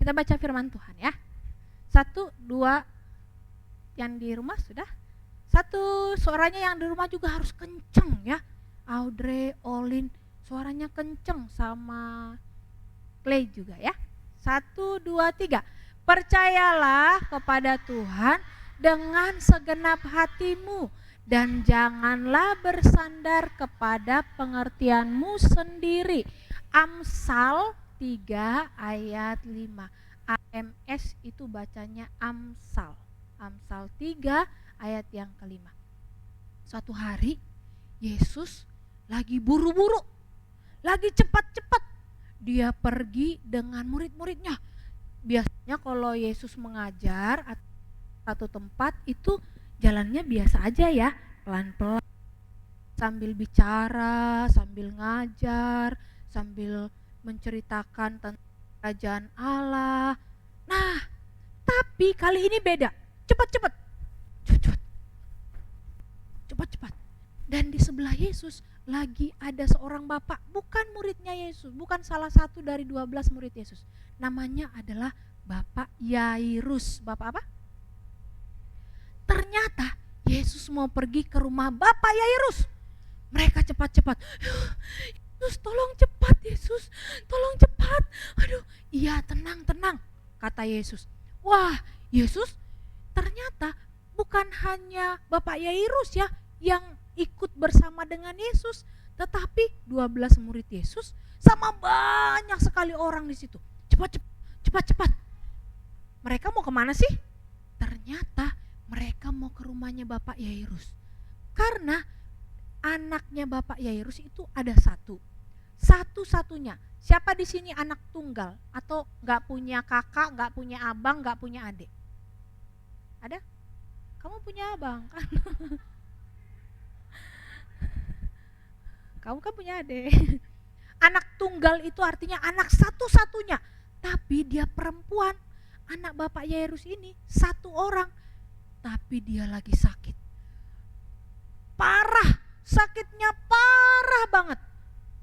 Kita baca firman Tuhan ya. 1, 2, yang di rumah sudah. 1, suaranya yang di rumah juga harus kenceng ya. Audrey, Olin, suaranya kenceng, sama Clay juga ya. 1, 2, 3. Percayalah kepada Tuhan dengan segenap hatimu dan janganlah bersandar kepada pengertianmu sendiri. Amsal 3 ayat 5. AMS itu bacanya Amsal. Amsal 3 ayat yang kelima. Suatu hari Yesus lagi buru-buru, lagi cepat-cepat. Dia pergi dengan murid-muridnya. Biasanya kalau Yesus mengajar satu tempat itu jalannya biasa aja ya, pelan-pelan, sambil bicara, sambil ngajar, sambil menceritakan tentang kerajaan Allah. Nah, tapi kali ini beda. Cepat-cepat. Cepat-cepat. Dan di sebelah Yesus lagi ada seorang bapak, bukan muridnya Yesus, bukan salah satu dari 12 murid Yesus. Namanya adalah Bapak Yairus. Bapak apa? Ternyata Yesus mau pergi ke rumah Bapak Yairus. Mereka cepat-cepat. Yesus, tolong cepat Yesus, tolong cepat. Aduh, iya tenang, kata Yesus. Wah, Yesus ternyata bukan hanya Bapak Yairus ya yang ikut bersama dengan Yesus, tetapi 12 murid Yesus sama banyak sekali orang di situ. Cepat. Mereka mau kemana sih? Ternyata mereka mau ke rumahnya Bapak Yairus. Karena anaknya Bapak Yairus itu ada satu-satunya. Siapa di sini anak tunggal atau nggak punya kakak, nggak punya abang, nggak punya adik? Ada? Kamu punya abang kan? Kamu kan punya adik. Anak tunggal itu artinya anak satu-satunya. Tapi dia perempuan. Anak Bapak Yairus ini 1 orang. Tapi dia lagi sakit. Parah. Sakitnya parah banget.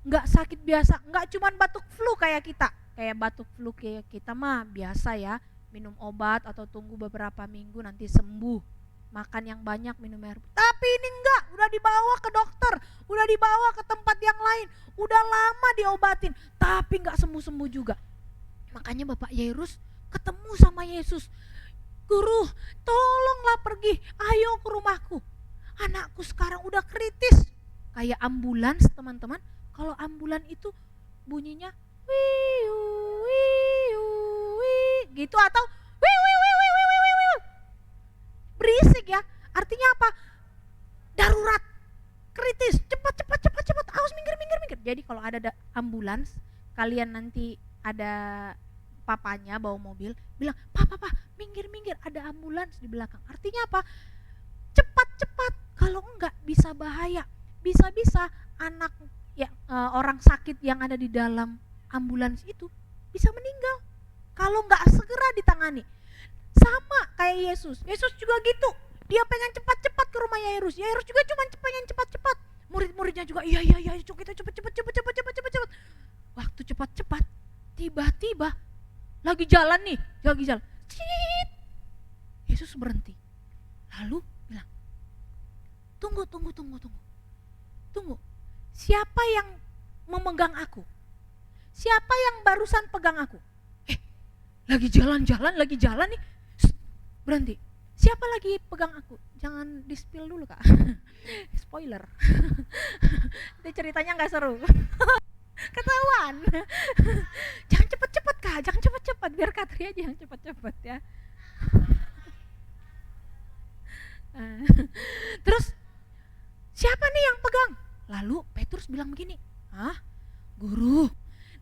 Nggak sakit biasa. Nggak cuman batuk flu kayak kita. Kayak batuk flu kayak kita mah biasa ya. Minum obat atau tunggu beberapa minggu nanti sembuh. Makan yang banyak, minum air. Tapi ini enggak, udah dibawa ke dokter, udah dibawa ke tempat yang lain, udah lama diobatin, tapi enggak sembuh-sembuh juga. Makanya Bapak Yairus ketemu sama Yesus. Guru, tolonglah pergi, ayo ke rumahku. Anakku sekarang udah kritis. Kayak ambulans teman-teman. Kalau ambulans itu bunyinya wiu wiu wiu gitu atau wiu wiu wiu wiu wiu wiu. Berisik ya. Artinya apa? Darurat. Kritis. Cepat. Awas minggir. Jadi kalau ada ambulans, kalian nanti ada papanya bawa mobil, bilang, "Papa, minggir, ada ambulans di belakang." Artinya apa? Cepat. Kalau enggak bisa bahaya. Bisa-bisa anak ya, orang sakit yang ada di dalam ambulans itu bisa meninggal kalau enggak segera ditangani. Sama kayak Yesus juga gitu. Dia pengen cepat-cepat ke rumah Yairus. Yairus juga cuma pengen cepat-cepat. Murid-muridnya juga iya kita cepat. Waktu cepat-cepat, tiba-tiba lagi jalan. Cit. Yesus berhenti. Lalu bilang, Tunggu. Siapa yang memegang aku? Siapa yang barusan pegang aku? Lagi jalan nih. Berhenti. Siapa lagi pegang aku? Jangan di-spill dulu Kak. Spoiler. Itu ceritanya gak seru. Ketahuan. Jangan cepet-cepet Kak, jangan cepet-cepet. Biar Katri aja yang cepet-cepet ya. Terus siapa nih yang pegang? Lalu Petrus bilang begini, Guru,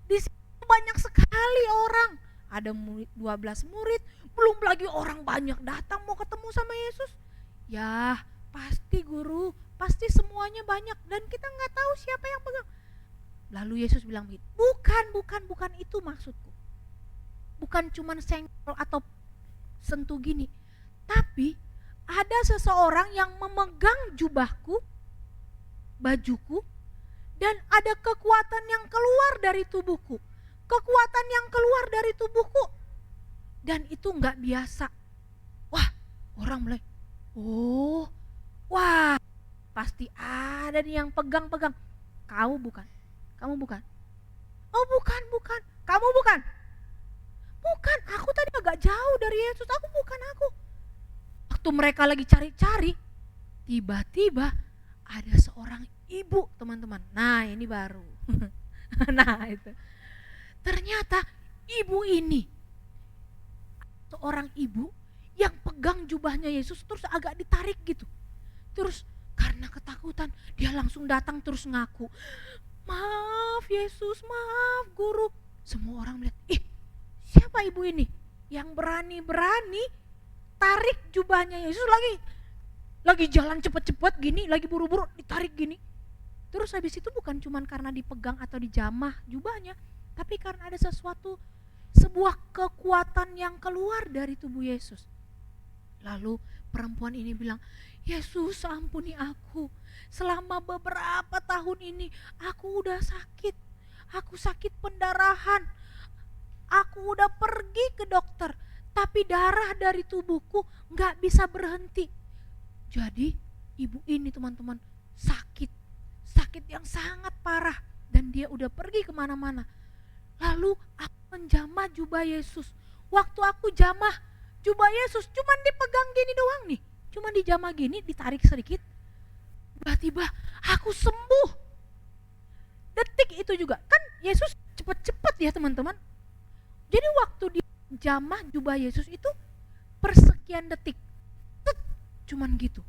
di sini banyak sekali orang. Ada 12 murid, belum lagi orang banyak datang mau ketemu sama Yesus. Ya pasti Guru, pasti semuanya banyak dan kita gak tahu siapa yang pegang. Lalu Yesus bilang begini, bukan itu maksudku. Bukan cuma senggol atau sentuh gini, tapi ada seseorang yang memegang jubahku, bajuku, dan ada kekuatan yang keluar dari tubuhku. Kekuatan yang keluar dari tubuhku Dan itu nggak biasa. Wah, orang mulai, oh, wah, pasti ada nih yang pegang-pegang. Kamu bukan, kamu bukan. Oh bukan, kamu bukan. Bukan, aku tadi agak jauh dari Yesus, aku bukan aku. Waktu mereka lagi cari-cari, tiba-tiba ada seorang ibu, teman-teman. Nah ini baru. Nah itu. Ternyata ibu ini, seorang ibu yang pegang jubahnya Yesus terus agak ditarik gitu. Terus karena ketakutan dia langsung datang terus ngaku, maaf Yesus, maaf guru. Semua orang melihat, siapa ibu ini yang berani-berani tarik jubahnya Yesus, lagi jalan cepet-cepet gini, lagi buru-buru ditarik gini. Terus habis itu bukan cuma karena dipegang atau dijamah jubahnya, tapi karena ada sesuatu, sebuah kekuatan yang keluar dari tubuh Yesus. Lalu perempuan ini bilang, Yesus ampuni aku, selama beberapa tahun ini aku udah sakit, aku sakit pendarahan, aku udah pergi ke dokter, tapi darah dari tubuhku gak bisa berhenti. Jadi ibu ini teman-teman sakit yang sangat parah, dan dia udah pergi kemana-mana. Lalu aku menjamah jubah Yesus. Waktu aku jamah jubah Yesus, cuman dipegang gini doang nih, cuman dijamah gini, ditarik sedikit, tiba-tiba aku sembuh. Detik itu juga, kan Yesus cepet-cepet ya teman-teman. Jadi waktu dijamah jubah Yesus itu persekian detik, cuman gitu.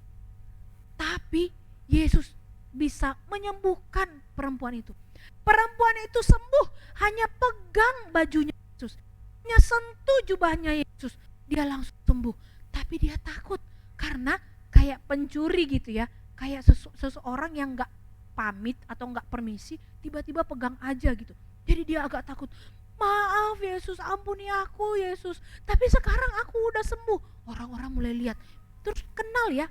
Tapi Yesus bisa menyembuhkan perempuan itu. Perempuan itu sembuh hanya pegang bajunya Yesus, hanya sentuh jubahnya Yesus, dia langsung sembuh. Tapi dia takut karena kayak pencuri gitu ya, kayak seseorang yang gak pamit atau gak permisi, tiba-tiba pegang aja gitu. Jadi dia agak takut, maaf Yesus, ampuni aku Yesus, tapi sekarang aku udah sembuh. Orang-orang mulai lihat, terus kenal ya,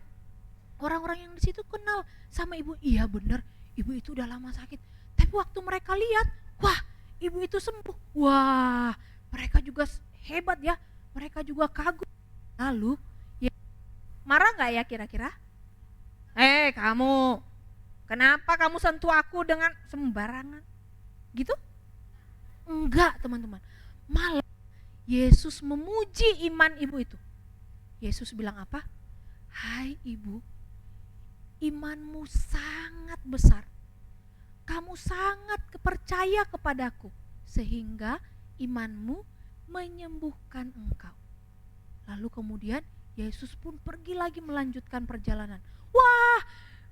orang-orang yang di situ kenal sama ibu. Iya bener, ibu itu udah lama sakit. Tapi waktu mereka lihat, wah ibu itu sembuh. Wah mereka juga hebat ya, mereka juga kagum. Lalu ya, marah gak ya kira-kira? Kamu, kenapa kamu sentuh aku dengan sembarangan? Gitu? Enggak teman-teman, malah Yesus memuji iman ibu itu. Yesus bilang apa? Hai ibu, imanmu sangat besar, kamu sangat percaya kepadaku, sehingga imanmu menyembuhkan engkau. Lalu kemudian Yesus pun pergi lagi melanjutkan perjalanan. Wah,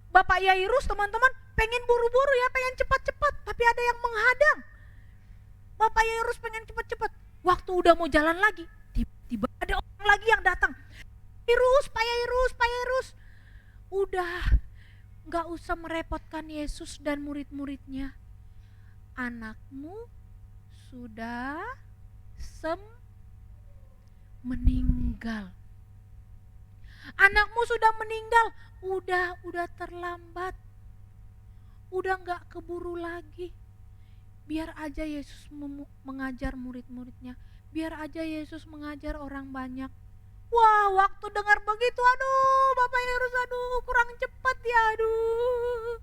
Bapak Yairus teman-teman pengen buru-buru ya, pengen cepat-cepat, tapi ada yang menghadang. Bapak Yairus pengen cepat-cepat, waktu udah mau jalan lagi, tiba-tiba ada orang lagi yang datang. Pak Yairus, udah gak usah merepotkan Yesus dan murid-muridnya, anakmu sudah meninggal. Anakmu sudah meninggal, udah terlambat, udah gak keburu lagi. Biar aja Yesus mengajar murid-muridnya, biar aja Yesus mengajar orang banyak. Wah, waktu dengar begitu, aduh Bapak Yairus, aduh kurang cepat ya, aduh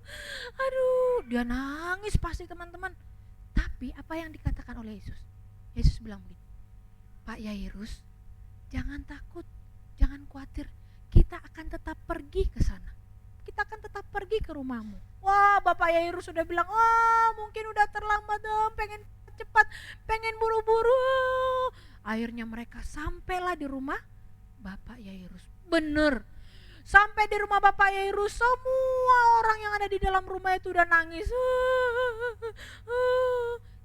dia nangis pasti teman-teman. Tapi apa yang dikatakan oleh Yesus? Yesus bilang begini, Pak Yairus, jangan takut, jangan khawatir, kita akan tetap pergi ke sana, kita akan tetap pergi ke rumahmu. Wah, Bapak Yairus sudah bilang, mungkin udah terlambat dong, pengen cepat, pengen buru-buru. Akhirnya mereka sampailah di rumah Bapak Yairus. Bener, sampai di rumah Bapak Yairus, semua orang yang ada di dalam rumah itu udah nangis.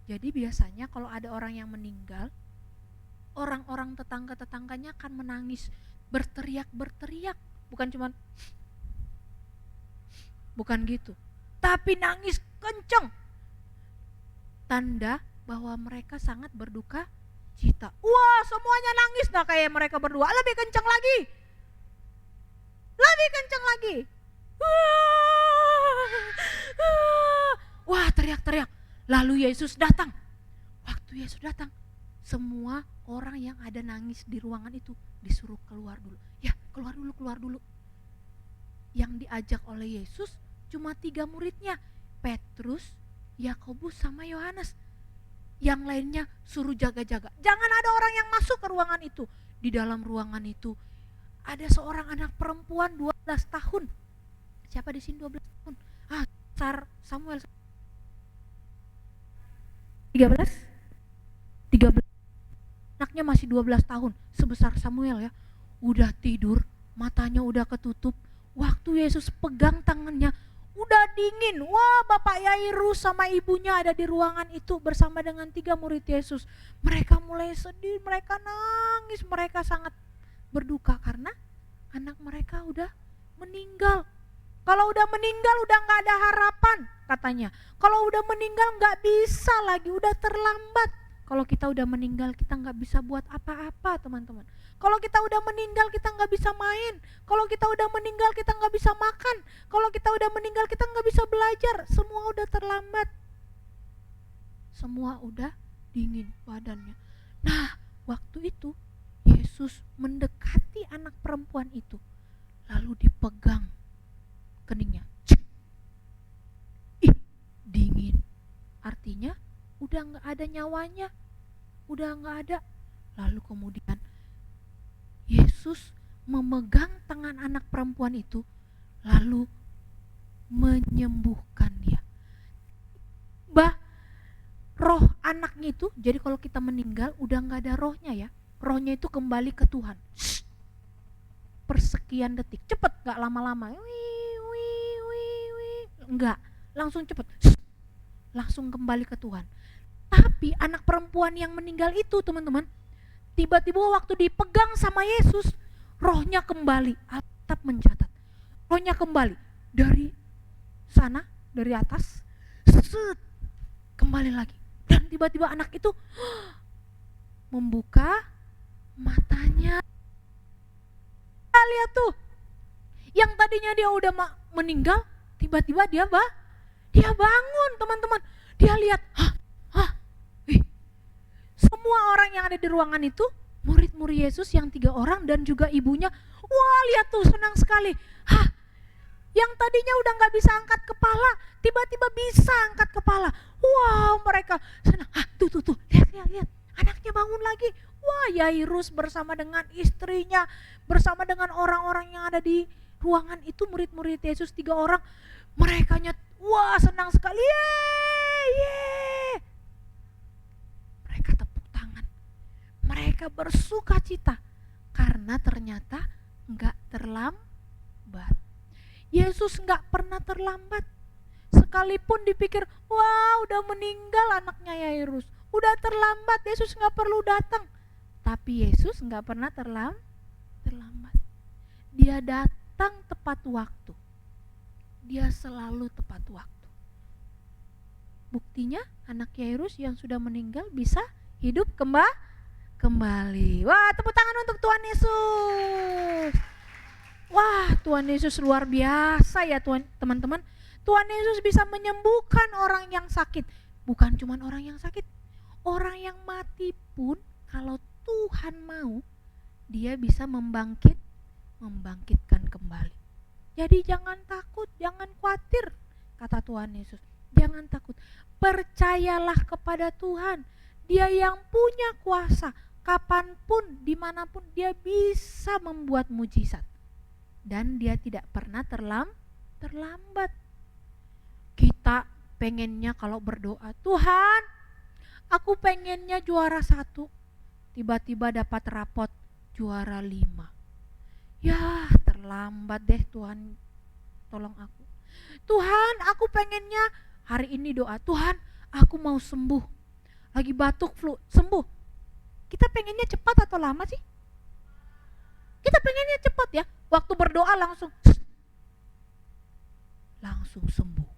Jadi biasanya kalau ada orang yang meninggal, orang-orang tetangga-tetangganya akan menangis, berteriak-berteriak, bukan gitu, tapi nangis kenceng, tanda bahwa mereka sangat berduka cita. Wah, semuanya nangis, nah kayak mereka berdua, lebih kenceng lagi. Wah, teriak-teriak. Lalu Yesus datang. Waktu Yesus datang, Semua orang yang ada nangis di ruangan itu disuruh keluar dulu. Ya, keluar dulu. Yang diajak oleh Yesus cuma 3 muridnya, Petrus, Yakobus sama Yohanes. Yang lainnya suruh jaga-jaga. Jangan ada orang yang masuk ke ruangan itu. Di dalam ruangan itu ada seorang anak perempuan 12 tahun. Siapa di sini 12 tahun? Samuel 13. Anaknya masih 12 tahun, sebesar Samuel ya. Udah tidur, matanya udah ketutup. Waktu Yesus pegang tangannya, udah dingin. Wah, Bapak Yairus sama ibunya ada di ruangan itu bersama dengan 3 murid Yesus. Mereka mulai sedih, mereka nangis, mereka sangat berduka karena anak mereka udah meninggal. Kalau udah meninggal udah gak ada harapan katanya. Kalau udah meninggal gak bisa lagi, udah terlambat. Kalau kita udah meninggal kita gak bisa buat apa-apa teman-teman. Kalau kita udah meninggal kita gak bisa main. Kalau kita udah meninggal kita gak bisa makan. Kalau kita udah meninggal kita gak bisa belajar. Semua udah terlambat. Semua udah dingin badannya. Nah, waktu itu Yesus mendekati anak perempuan itu. Lalu dipegang keningnya. Dingin. Artinya udah gak ada nyawanya. Udah gak ada. Lalu kemudian Yesus memegang tangan anak perempuan itu, lalu menyembuhkan dia. Roh anaknya itu, jadi kalau kita meninggal udah gak ada rohnya ya. Rohnya itu kembali ke Tuhan. Persekian detik, cepet, gak lama-lama. Enggak, langsung cepet. Langsung kembali ke Tuhan. Tapi anak perempuan yang meninggal itu teman-teman, tiba-tiba waktu dipegang sama Yesus, rohnya kembali. Alkitab mencatat, rohnya kembali dari sana, dari atas, kembali lagi. Dan tiba-tiba anak itu membuka matanya. Lihat tuh, yang tadinya dia udah meninggal, tiba-tiba dia bangun teman-teman. Dia lihat, semua orang yang ada di ruangan itu, murid-murid Yesus yang 3 orang dan juga ibunya. Wah, lihat tuh, senang sekali. Yang tadinya udah gak bisa angkat kepala, tiba-tiba bisa angkat kepala. Wow, mereka senang. Tuh, lihat, anaknya bangun lagi. Wah, Yairus bersama dengan istrinya, bersama dengan orang-orang yang ada di ruangan itu, murid-murid Yesus 3 orang. Mereka wah, senang sekali. Yeay. Mereka tepuk tangan. Mereka bersuka cita karena ternyata gak terlambat. Yesus gak pernah terlambat. Sekalipun dipikir, wah udah meninggal anaknya Yairus, udah terlambat, Yesus gak perlu datang. Tapi Yesus gak pernah terlambat. Dia datang tepat waktu. Dia selalu tepat waktu. Buktinya anak Yairus yang sudah meninggal bisa hidup kembali. Wah, tepuk tangan untuk Tuhan Yesus. Wah, Tuhan Yesus luar biasa ya teman-teman. Tuhan Yesus bisa menyembuhkan orang yang sakit. Bukan cuma orang yang sakit, orang yang mati pun kalau Tuhan mau, dia bisa membangkitkan kembali. Jadi jangan takut, jangan khawatir, kata Tuhan Yesus. Jangan takut, percayalah kepada Tuhan. Dia yang punya kuasa, kapanpun, dimanapun dia bisa membuat mujizat. Dan dia tidak pernah terlambat. Kita pengennya kalau berdoa, Tuhan, aku pengennya juara 1. Tiba-tiba dapat rapot juara 5. Ya, terlambat deh Tuhan, tolong aku. Tuhan, aku pengennya hari ini doa, Tuhan, aku mau sembuh. Lagi batuk flu, sembuh. Kita pengennya cepat atau lama sih? Kita pengennya cepat ya. Waktu berdoa langsung sembuh.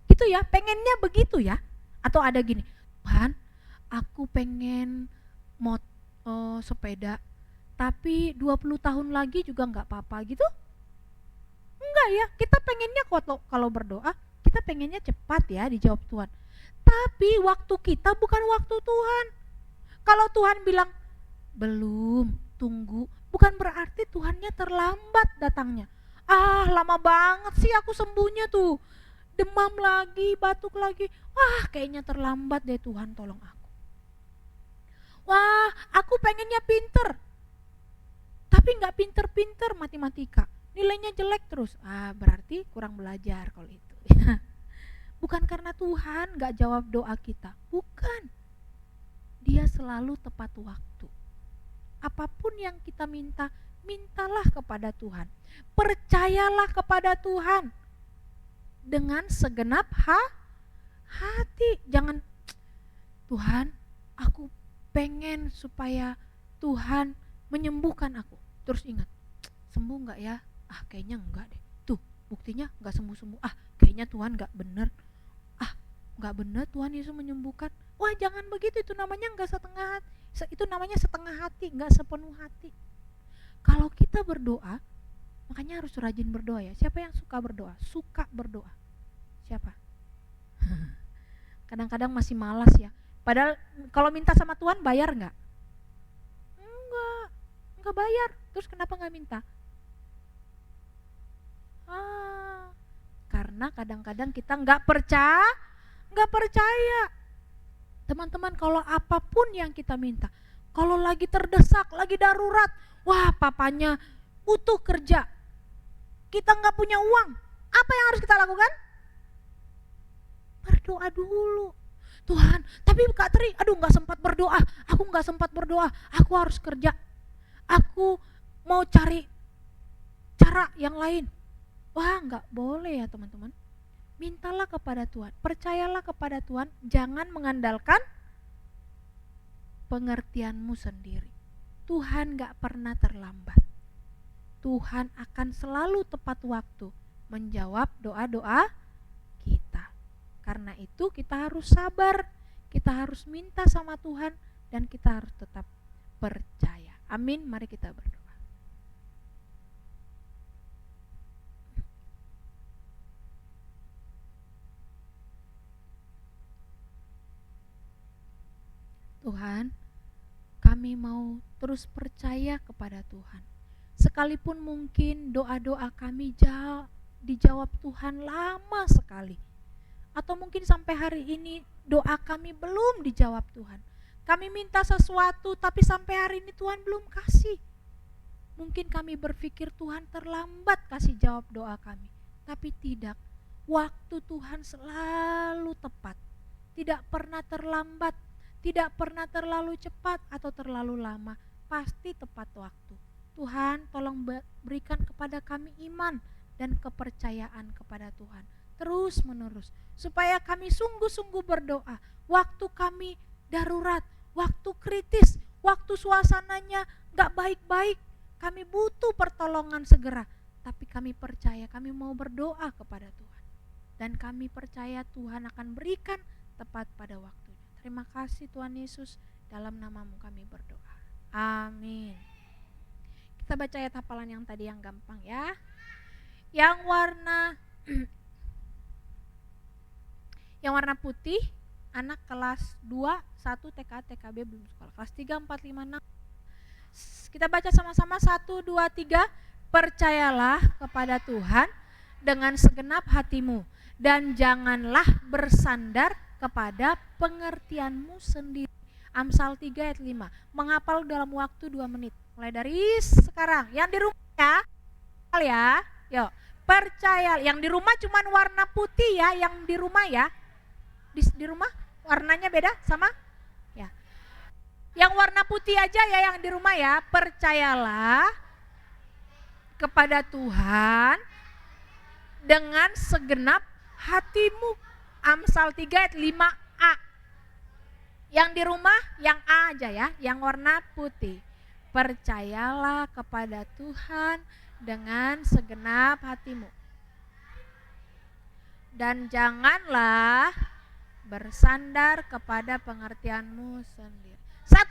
Gitu ya, pengennya begitu ya. Atau ada gini, Tuhan, aku pengen sepeda, tapi 20 tahun lagi juga gak apa-apa gitu. Enggak ya, kita pengennya kalau berdoa, kita pengennya cepat ya dijawab Tuhan. Tapi waktu kita bukan waktu Tuhan. Kalau Tuhan bilang belum, tunggu, bukan berarti Tuhannya terlambat datangnya. Lama banget sih aku sembuhnya tuh, demam lagi, batuk lagi, kayaknya terlambat deh, Tuhan tolong aku. Aku pengennya pinter, tapi gak pinter-pinter matematika, nilainya jelek terus. Berarti kurang belajar kalau itu. Bukan karena Tuhan gak jawab doa kita, bukan. Dia selalu tepat waktu. Apapun yang kita minta, mintalah kepada Tuhan. Percayalah kepada Tuhan dengan segenap hati. Jangan, Tuhan, aku pengen supaya Tuhan menyembuhkan aku. Terus ingat, sembuh gak ya? Kayaknya enggak deh. Tuh, buktinya gak sembuh-sembuh. Kayaknya Tuhan gak bener. Gak bener Tuhan Yesus menyembuhkan. Jangan begitu, itu namanya gak setengah hati. Itu namanya setengah hati, gak sepenuh hati. Kalau kita berdoa, makanya harus rajin berdoa ya. Siapa yang suka berdoa? Suka berdoa. Siapa? Kadang-kadang masih malas ya. Padahal kalau minta sama Tuhan bayar gak? Enggak bayar. Terus kenapa gak minta? Karena kadang-kadang kita gak percaya. Teman-teman, kalau apapun yang kita minta, kalau lagi terdesak, lagi darurat, papanya butuh kerja, kita gak punya uang, apa yang harus kita lakukan? Berdoa dulu. Tuhan, tapi Kak Tri, gak sempat berdoa, aku harus kerja, aku mau cari cara yang lain. Gak boleh ya teman-teman. Mintalah kepada Tuhan, percayalah kepada Tuhan, jangan mengandalkan pengertianmu sendiri. Tuhan gak pernah terlambat. Tuhan akan selalu tepat waktu menjawab doa-doa kita. Karena itu kita harus sabar, kita harus minta sama Tuhan, dan kita harus tetap percaya. Amin, mari kita berdoa. Tuhan, kami mau terus percaya kepada Tuhan. Sekalipun mungkin doa-doa kami dijawab Tuhan lama sekali. Atau mungkin sampai hari ini doa kami belum dijawab Tuhan. Kami minta sesuatu tapi sampai hari ini Tuhan belum kasih. Mungkin kami berpikir Tuhan terlambat kasih jawab doa kami. Tapi tidak, waktu Tuhan selalu tepat. Tidak pernah terlambat. Tidak pernah terlalu cepat atau terlalu lama, pasti tepat waktu. Tuhan, tolong berikan kepada kami iman dan kepercayaan kepada Tuhan terus menerus, supaya kami sungguh-sungguh berdoa waktu kami darurat, waktu kritis, waktu suasananya gak baik-baik, kami butuh pertolongan segera, tapi kami percaya, kami mau berdoa kepada Tuhan, dan kami percaya Tuhan akan berikan tepat pada waktu. Terima kasih Tuhan Yesus, dalam namamu kami berdoa. Amin. Kita baca ayat hafalan yang tadi yang gampang ya. Yang warna putih, anak kelas 2, 1 TK, TKB belum sekolah. Kelas 3, 4, 5, 6. Kita baca sama-sama 1, 2, 3. Percayalah kepada Tuhan dengan segenap hatimu dan janganlah bersandar kepada pengertianmu sendiri. Amsal 3 ayat 5. Menghafal dalam waktu 2 menit. Mulai dari sekarang. Yang di rumah ya. Yuk, percaya. Yang di rumah cuman warna putih ya, yang di rumah ya. Di rumah warnanya beda sama ya. Yang warna putih aja ya yang di rumah ya. Percayalah kepada Tuhan dengan segenap hatimu. Amsal 3 ayat 5a. Yang di rumah yang A aja ya, yang warna putih. Percayalah kepada Tuhan dengan segenap hatimu. Dan janganlah bersandar kepada pengertianmu sendiri. 1 menit.